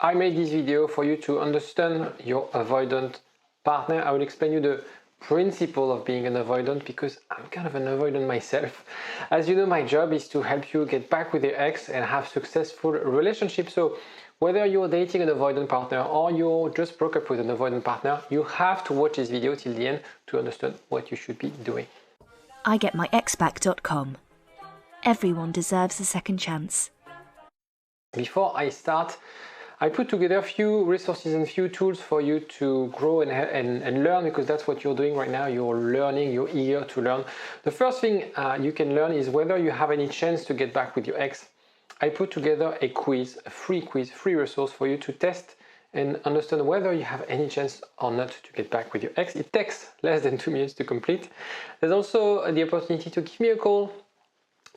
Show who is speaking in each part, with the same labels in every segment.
Speaker 1: I made this video for you to understand your avoidant partner. I will explain you the principle of being an avoidant because I'm kind of an avoidant myself. As you know, my job is to help you get back with your ex and have successful relationships. So whether you're dating an avoidant partner or you just broke up with an avoidant partner, you have to watch this video till the end to understand what you should be doing.
Speaker 2: IGetMyExBack.com. Everyone deserves a second chance.
Speaker 1: Before I start, I put together a few resources and a few tools for you to grow and learn, because that's what you're doing right now. You're learning, you're eager to learn. The first thing you can learn is whether you have any chance to get back with your ex. I put together a quiz, a free resource for you to test and understand whether you have any chance or not to get back with your ex. It takes less than 2 minutes to complete. There's also the opportunity to give me a call.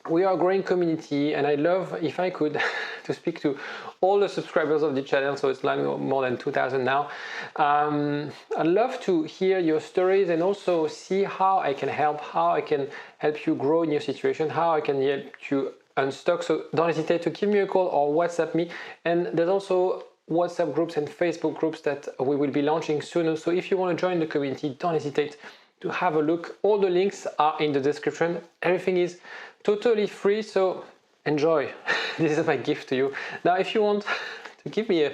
Speaker 1: We are a growing community and I'd love, if I could, to speak to all the subscribers of the channel, so it's like more than 2,000 now. I'd love to hear your stories and also see how I can help, you grow in your situation, how I can help you unstuck. So don't hesitate to give me a call or WhatsApp me. And there's also WhatsApp groups and Facebook groups that we will be launching soon. So if you want to join the community, don't hesitate to have a look. All the links are in the description. Everything is totally free, so enjoy. This is my gift to you. Now, if you want to give me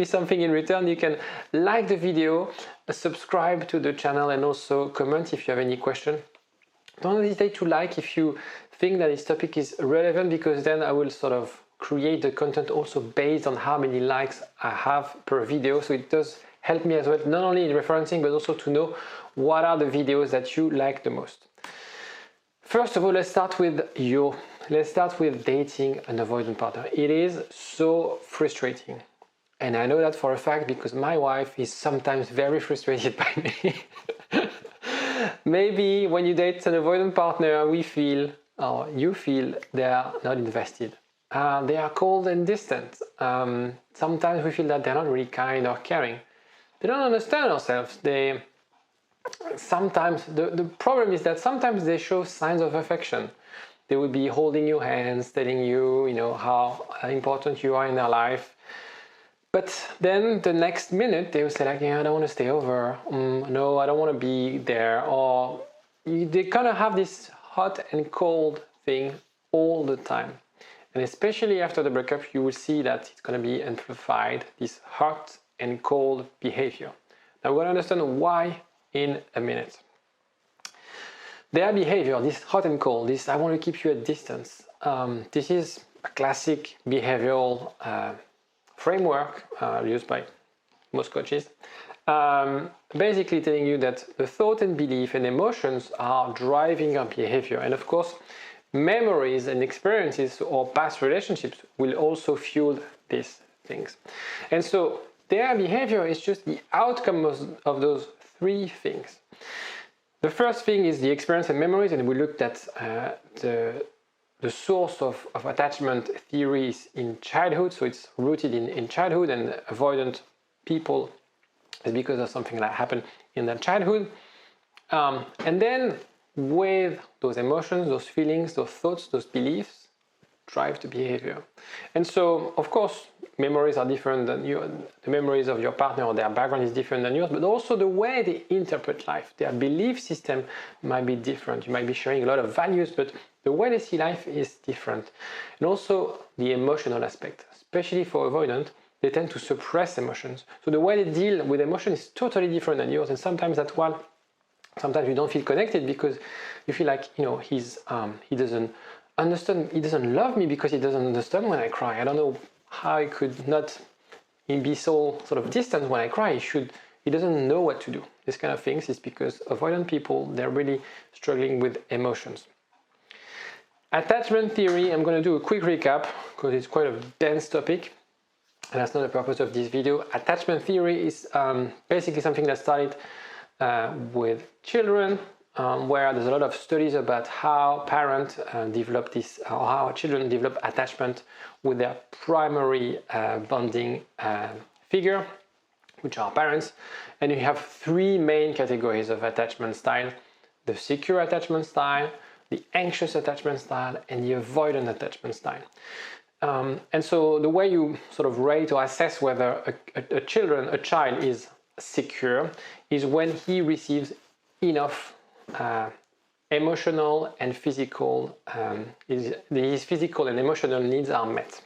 Speaker 1: something in return, you can like the video, subscribe to the channel, and also comment if you have any question. Don't hesitate to like if you think that this topic is relevant, because then I will sort of create the content also based on how many likes I have per video. So it does help me as well, not only in referencing, but also to know what are the videos that you like the most. First of all, let's start with dating an avoidant partner. It is so frustrating. And I know that for a fact because my wife is sometimes very frustrated by me. Maybe when you date an avoidant partner, you feel they are not invested. They are cold and distant. Sometimes we feel that they're not really kind or caring. They don't understand ourselves. Sometimes the problem is that sometimes they show signs of affection. They will be holding your hands, telling you, how important you are in their life. But then the next minute they will say like, I don't want to stay over. No, I don't want to be there. Or they kind of have this hot and cold thing all the time. And especially after the breakup, you will see that it's going to be amplified, this hot and cold behavior. Now we're going to understand why in a minute. Their behavior, this hot and cold, this I want to keep you at distance, this is a classic behavioral framework used by most coaches, basically telling you that the thought and belief and emotions are driving our behavior. And of course, memories and experiences or past relationships will also fuel these things. And so their behavior is just the outcome of those three things. The first thing is the experience and memories, and we looked at the source of attachment theories in childhood. So it's rooted in childhood, and avoidant people is because of something that happened in their childhood. And then with those emotions, those feelings, those thoughts, those beliefs drive the behavior. And so, of course, memories are different than the memories of your partner, or their background is different than yours, but also the way they interpret life, their belief system might be different. You might be sharing a lot of values, but the way they see life is different. And also the emotional aspect, especially for avoidant, they tend to suppress emotions. So the way they deal with emotion is totally different than yours. And sometimes that's why sometimes you don't feel connected, because you feel like, he doesn't understand, he doesn't love me because he doesn't understand when I cry. I don't know how he could not be so sort of distant when I cry. He doesn't know what to do. This kind of things is because avoidant people, they're really struggling with emotions. Attachment theory, I'm going to do a quick recap because it's quite a dense topic, and that's not the purpose of this video. Attachment theory is basically something that started with children, where there's a lot of studies about how parents develop this, or how children develop attachment with their primary bonding figure, which are parents. And you have three main categories of attachment style: the secure attachment style, the anxious attachment style, and the avoidant attachment style. And so the way you sort of rate or assess whether a child is secure is when he receives enough emotional and physical, his physical and emotional needs are met.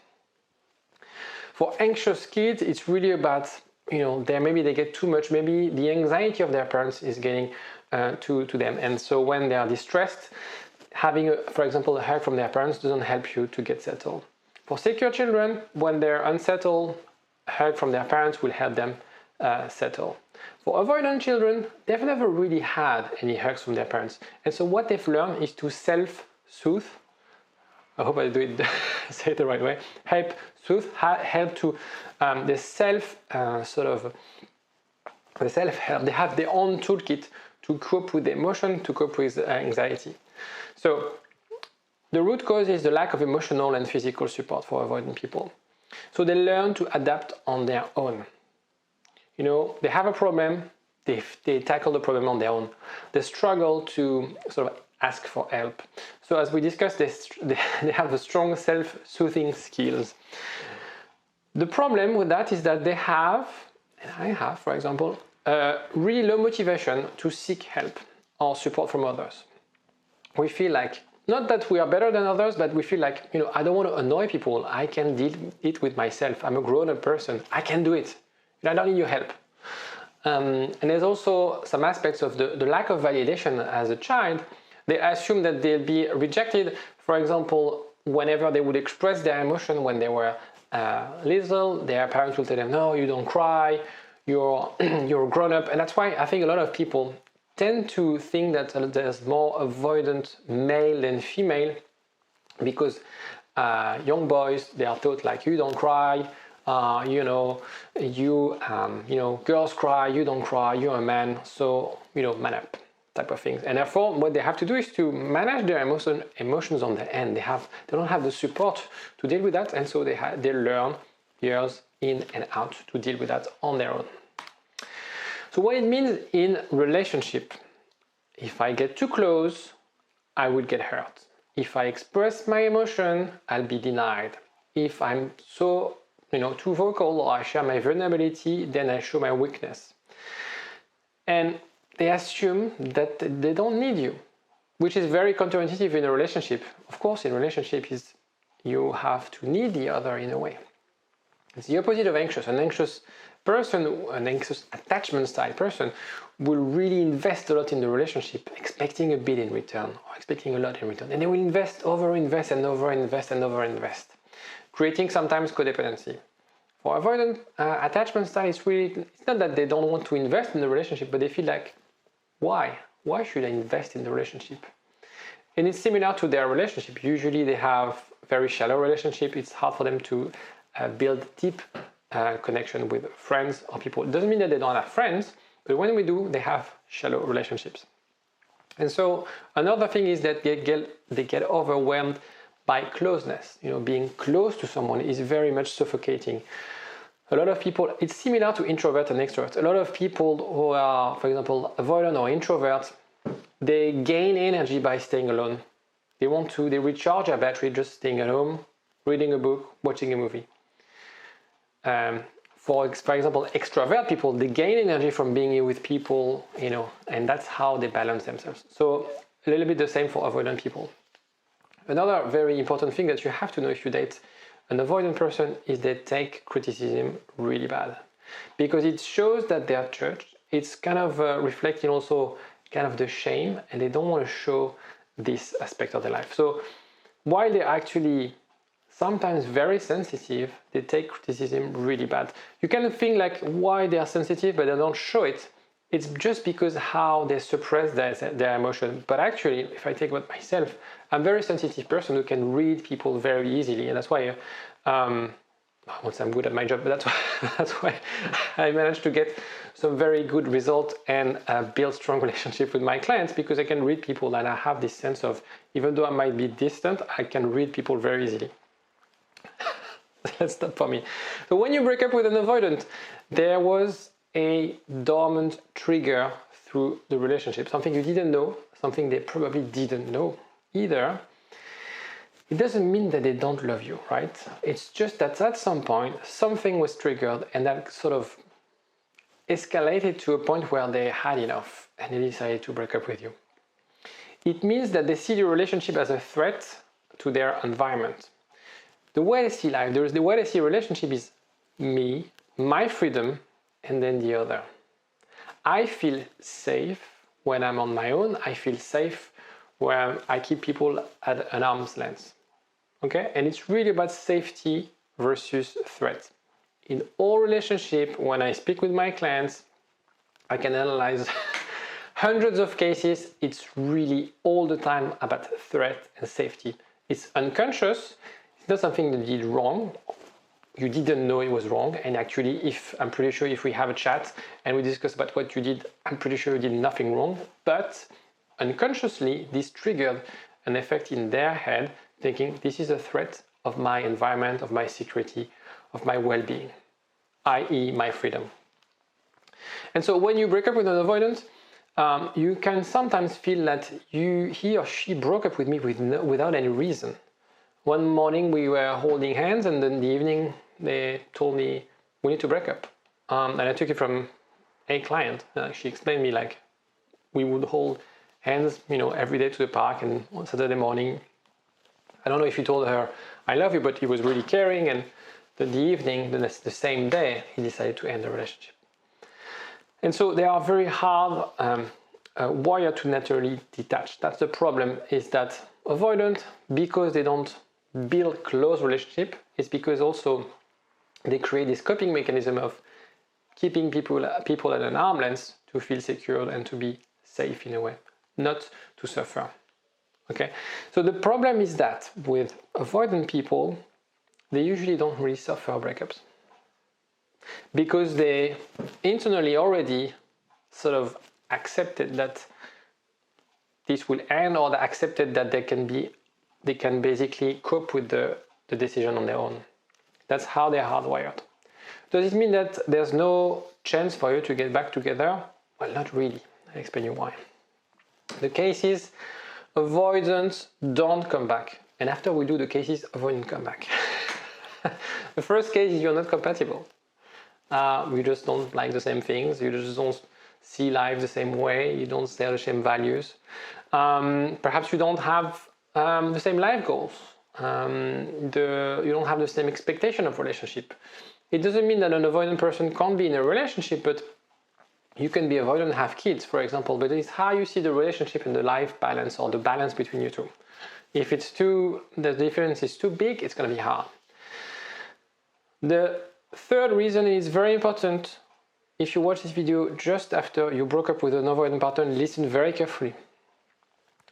Speaker 1: For anxious kids, it's really about, maybe they get too much, maybe the anxiety of their parents is getting to them. And so when they are distressed, having, for example, a hug from their parents doesn't help you to get settled. For secure children, when they're unsettled, a hug from their parents will help them settle. For avoidant children, they've never really had any hugs from their parents. And so what they've learned is to self-soothe. I hope I do it, say it the right way. Help to the self-help. They have their own toolkit to cope with the emotion, to cope with anxiety. So the root cause is the lack of emotional and physical support for avoidant people. So they learn to adapt on their own. They have a problem, they tackle the problem on their own. They struggle to sort of ask for help. So as we discussed, they have a strong self-soothing skills. The problem with that is that they have, and I have, for example, really low motivation to seek help or support from others. We feel like, not that we are better than others, but we feel like, I don't want to annoy people. I can deal it with myself. I'm a grown-up person. I can do it. I don't need your help. And there's also some aspects of the lack of validation as a child. They assume that they'll be rejected. For example, whenever they would express their emotion when they were little, their parents will tell them, no, you don't cry, you're grown up. And that's why I think a lot of people tend to think that there's more avoidant male than female, because young boys, they are taught like, you don't cry, girls cry, you don't cry, you're a man, so, man up, type of things. And therefore, what they have to do is to manage their emotions on their end. They don't have the support to deal with that, and so they learn years in and out to deal with that on their own. So what it means in relationship, if I get too close, I will get hurt. If I express my emotion, I'll be denied. If I'm so too vocal or I share my vulnerability, then I show my weakness. And they assume that they don't need you, which is very counterintuitive in a relationship. Of course, in a relationship, you have to need the other in a way. It's the opposite of anxious. An anxious person, an anxious attachment style person, will really invest a lot in the relationship, expecting a bit in return, or expecting a lot in return. And they will overinvest and overinvest, creating sometimes codependency. For avoidant attachment style, it's not that they don't want to invest in the relationship, but they feel like, why? Why should I invest in the relationship? And it's similar to their relationship. Usually they have very shallow relationship. It's hard for them to build deep connection with friends or people. It doesn't mean that they don't have friends, but when we do, they have shallow relationships. And so another thing is that they get overwhelmed by closeness. Being close to someone is very much suffocating. A lot of people, it's similar to introvert and extrovert. A lot of people who are, for example, avoidant or introverts, they gain energy by staying alone. They recharge their battery just staying at home, reading a book, watching a movie. For example, extrovert people, they gain energy from being with people, and that's how they balance themselves. So a little bit the same for avoidant people. Another very important thing that you have to know if you date an avoidant person is they take criticism really bad, because it shows that they are judged. It's kind of reflecting also kind of the shame, and they don't want to show this aspect of their life. So while they're actually sometimes very sensitive, they take criticism really bad. You can think like why they are sensitive but they don't show it. It's just because how they suppress their emotion. But actually, if I take about myself, I'm a very sensitive person who can read people very easily, and that's why once I'm good at my job, but that's why I managed to get some very good results and build strong relationship with my clients, because I can read people and I have this sense of, even though I might be distant, I can read people very easily. That's not for me. So when you break up with an avoidant, there was a dormant trigger through the relationship, something you didn't know, something they probably didn't know either. it doesn't mean that they don't love you, right? It's just that at some point, something was triggered and that sort of escalated to a point where they had enough and they decided to break up with you. It means that they see the relationship as a threat to their environment. The way they see life, the way they see a relationship is me, my freedom, and then the other. I feel safe when I'm on my own. I feel safe when I keep people at an arm's length. Okay? And it's really about safety versus threat. In all relationships, when I speak with my clients, I can analyze hundreds of cases. It's really all the time about threat and safety. It's unconscious. It's not something that you did wrong. You didn't know it was wrong. And actually, I'm pretty sure if we have a chat and we discuss about what you did, I'm pretty sure you did nothing wrong. But unconsciously, this triggered an effect in their head, thinking this is a threat of my environment, of my security, of my well-being, i.e. my freedom. And so when you break up with an avoidant, you can sometimes feel that he or she broke up with me without any reason. One morning we were holding hands, and then in the evening they told me we need to break up. And I took it from a client. She explained me like we would hold hands, every day to the park, and on Saturday morning, I don't know if he told her I love you, but he was really caring. And the evening, the same day, he decided to end the relationship. And so they are very hard wired to naturally detach. That's the problem, is that avoidant, because they don't build close relationship, is because also they create this coping mechanism of keeping people at an arm's length to feel secure and to be safe in a way, not to suffer. Okay, so the problem is that with avoidant people, they usually don't really suffer breakups because they internally already sort of accepted that this will end, or they accepted that they can basically cope with the decision on their own. That's how they're hardwired. Does it mean that there's no chance for you to get back together? Well, not really. I'll explain you why. The case is avoidants don't come back. And after we do the cases, avoidants come back. The first case is you're not compatible. You just don't like the same things. You just don't see life the same way. You don't share the same values. Perhaps you don't have the same life goals. You don't have the same expectation of relationship. It doesn't mean that an avoidant person can't be in a relationship, but you can be avoidant and have kids, for example, but it's how you see the relationship and the life balance, or the balance between you two. If the difference is too big, it's going to be hard. The third reason is very important. If you watch this video just after you broke up with an avoidant partner, listen very carefully.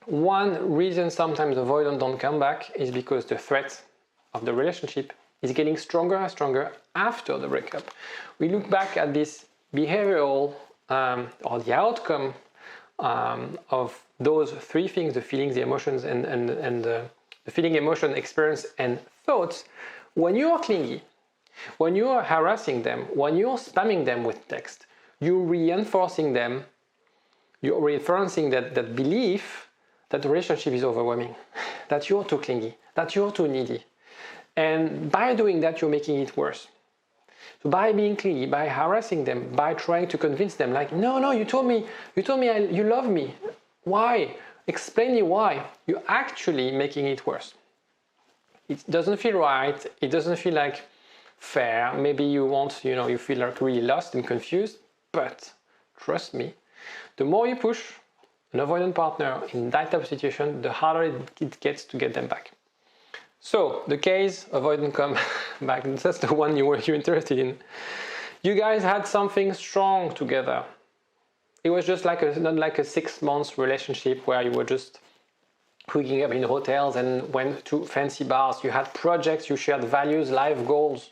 Speaker 1: One reason sometimes avoidant don't come back is because the threat of the relationship is getting stronger and stronger after the breakup. We look back at this behavioral or the outcome of those three things: the feelings, the emotions, and the feeling, emotion, experience, and thoughts. When you are clingy, when you are harassing them, when you're spamming them with text, you're reinforcing that belief that the relationship is overwhelming, that you're too clingy, that you're too needy. And by doing that, you're making it worse. So by being clingy, by harassing them, by trying to convince them, like, no, you told me you love me. Why? Explain me why. You're actually making it worse. It doesn't feel right. It doesn't feel like fair. Maybe you feel like really lost and confused. But trust me, the more you push an avoidant partner in that type of situation, the harder it gets to get them back. So the case avoidant come back, that's the one you're interested in. You guys had something strong together. It was just not like a 6 months relationship where you were just hooking up in hotels and went to fancy bars. You had projects, you shared values, life goals.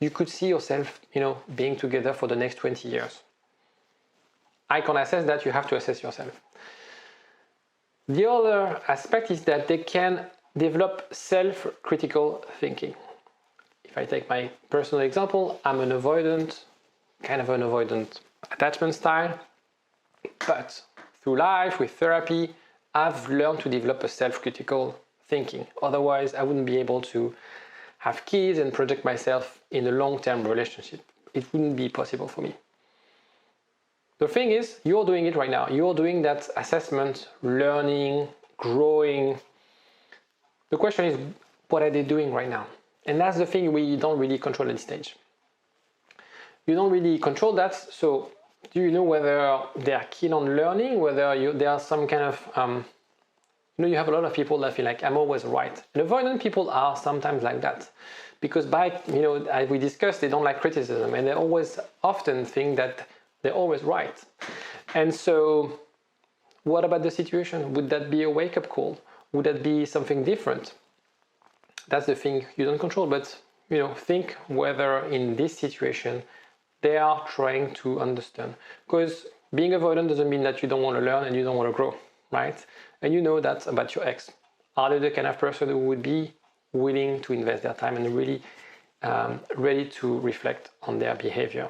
Speaker 1: You could see yourself, being together for the next 20 years. I can assess that. You have to assess yourself. The other aspect is that they can develop self-critical thinking. If I take my personal example, I'm an avoidant attachment style, but through life, with therapy, I've learned to develop a self-critical thinking. Otherwise, I wouldn't be able to have kids and project myself in a long-term relationship. It wouldn't be possible for me. The thing is, you're doing it right now. You're doing that assessment, learning, growing. The question is, what are they doing right now? And that's the thing we don't really control at this stage. You don't really control that, so do you know whether they are keen on learning, whether there are some kind of, you have a lot of people that feel like, I'm always right. And avoidant people are sometimes like that. Because as we discussed, they don't like criticism, and they always often think that they're always right. And so, what about the situation? Would that be a wake-up call? Would that be something different? That's the thing you don't control, but think whether in this situation they are trying to understand. Because being avoidant doesn't mean that you don't want to learn and you don't want to grow, right? And you know that about your ex. Are they the kind of person who would be willing to invest their time and really ready to reflect on their behavior?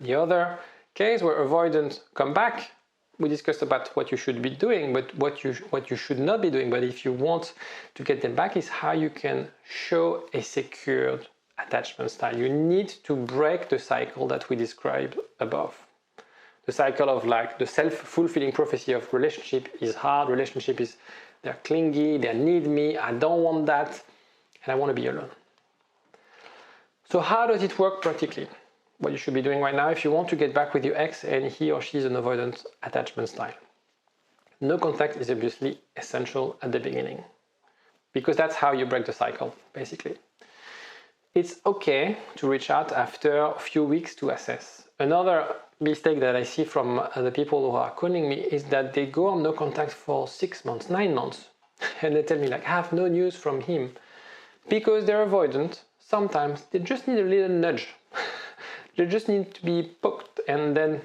Speaker 1: The other case where avoidants come back, we discussed about what you should be doing, but what you should not be doing. But if you want to get them back, is how you can show a secured attachment style. You need to break the cycle that we described above. The cycle of like the self-fulfilling prophecy of relationship is hard, they're clingy, they need me, I don't want that, and I want to be alone. So how does it work practically? What you should be doing right now if you want to get back with your ex and he or she is an avoidant attachment style. No contact is obviously essential at the beginning, because that's how you break the cycle, basically. It's okay to reach out after a few weeks to assess. Another mistake that I see from the people who are calling me is that they go on no contact for 6 months, 9 months, and they tell me like, I have no news from him. Because they're avoidant, sometimes they just need a little nudge. They just need to be poked, and then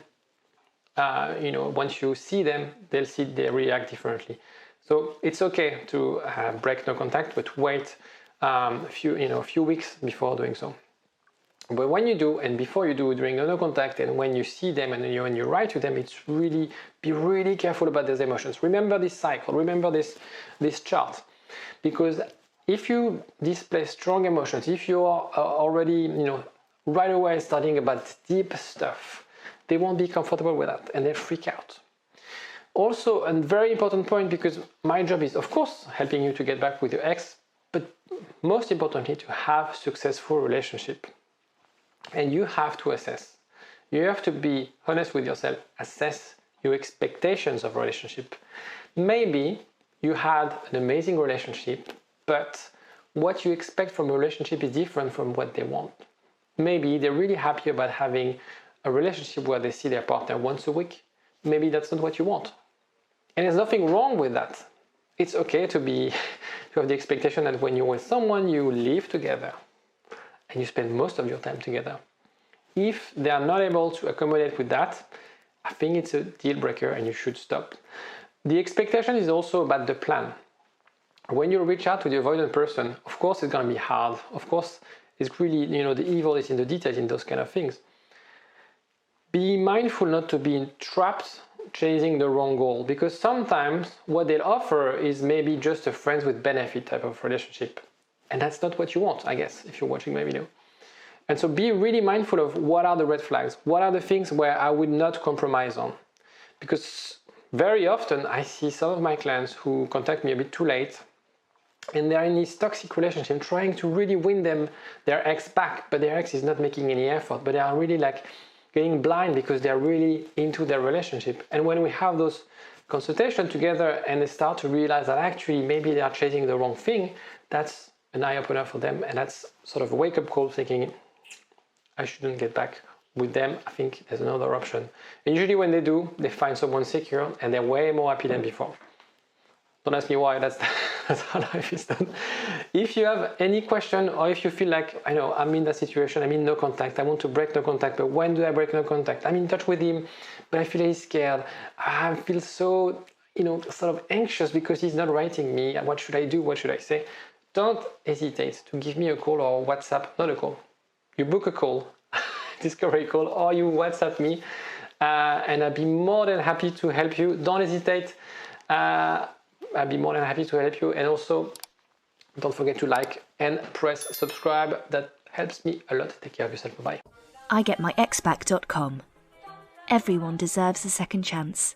Speaker 1: once you see them, they react differently. So it's okay to break no contact, but wait a few weeks before doing so. But when you do, and before you do during the no contact, and when you see them and when you write to them, be really careful about those emotions. Remember this cycle, remember this chart, because if you display strong emotions, if you are already right away starting about deep stuff, they won't be comfortable with that and they'll freak out. Also, a very important point, because my job is of course helping you to get back with your ex, but most importantly to have successful relationship. And you have to assess. You have to be honest with yourself, assess your expectations of relationship. Maybe you had an amazing relationship, but what you expect from a relationship is different from what they want. Maybe they're really happy about having a relationship where they see their partner once a week. Maybe that's not what you want. And there's nothing wrong with that. It's okay to have the expectation that when you're with someone, you live together and you spend most of your time together. If they are not able to accommodate with that, I think it's a deal breaker and you should stop. The expectation is also about the plan. When you reach out to the avoidant person, of course it's going to be hard. Of course, it's really, the evil is in the details in those kind of things. Be mindful not to be trapped chasing the wrong goal, because sometimes what they'll offer is maybe just a friends with benefit type of relationship. And that's not what you want, I guess, if you're watching my video. And so be really mindful of what are the red flags, what are the things where I would not compromise on. Because very often I see some of my clients who contact me a bit too late, and they're in this toxic relationship trying to really win their ex back, but their ex is not making any effort, but they are really like getting blind because they're really into their relationship. And when we have those consultations together and they start to realize that actually maybe they are chasing the wrong thing, that's an eye-opener for them, and that's sort of a wake-up call thinking, I shouldn't get back with them, I think there's another option. And usually when they do, they find someone secure and they're way more happy than before. Don't ask me why, that's how life is done. If you have any question, or if you feel like, I know, I'm in that situation, I'm in no contact, I want to break no contact, but when do I break no contact? I'm in touch with him, but I feel he's scared. I feel so, sort of anxious because he's not writing me. What should I do? What should I say? Don't hesitate to give me a call or WhatsApp, not a call. You book a call, discovery call, or you WhatsApp me, and I'll be more than happy to help you. Don't hesitate. I'll be more than happy to help you. And also, don't forget to like and press subscribe. That helps me a lot. Take care of yourself. Bye-bye.
Speaker 2: igetmyexback.com. Everyone deserves a second chance.